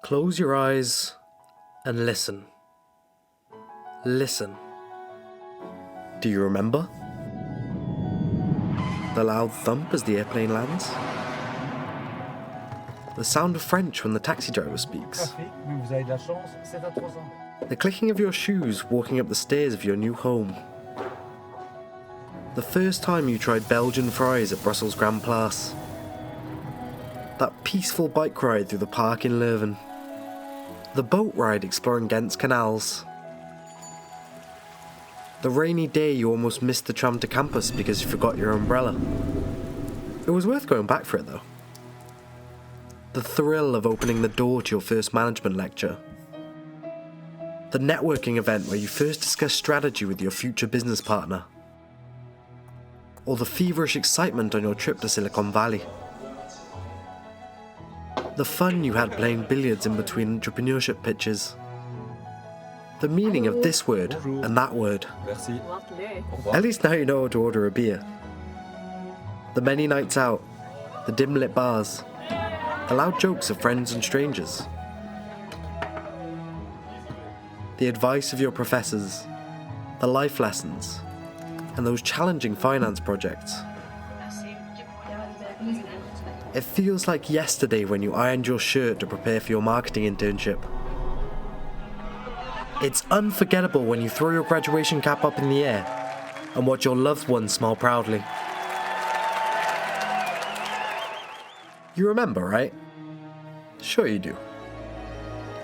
Close your eyes and listen. Listen. Do you remember? The loud thump as the airplane lands? The sound of French when the taxi driver speaks? The clicking of your shoes walking up the stairs of your new home? The first time you tried Belgian fries at Brussels Grand Place? That peaceful bike ride through the park in Leuven? The boat ride exploring Ghent's canals? The rainy day you almost missed the tram to campus because you forgot your umbrella? It was worth going back for it though. The thrill of opening the door to your first management lecture? The networking event where you first discussed strategy with your future business partner? Or the feverish excitement on your trip to Silicon Valley? The fun you had playing billiards in between entrepreneurship pitches? The meaning of this word and that word? At least now you know how to order a beer. The many nights out, the dim-lit bars, the loud jokes of friends and strangers. The advice of your professors, the life lessons, and those challenging finance projects. It feels like yesterday when you ironed your shirt to prepare for your marketing internship. It's unforgettable when you throw your graduation cap up in the air and watch your loved ones smile proudly. You remember, right? Sure you do.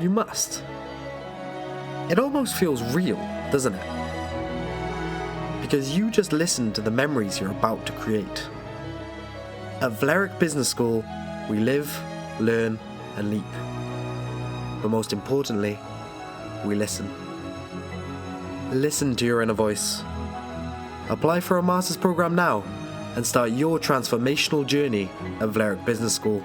You must. It almost feels real, doesn't it? Because you just listened to the memories you're about to create. At Vlerick Business School, we live, learn, and leap. But most importantly, we listen. Listen to your inner voice. Apply for a master's program now and start your transformational journey at Vlerick Business School.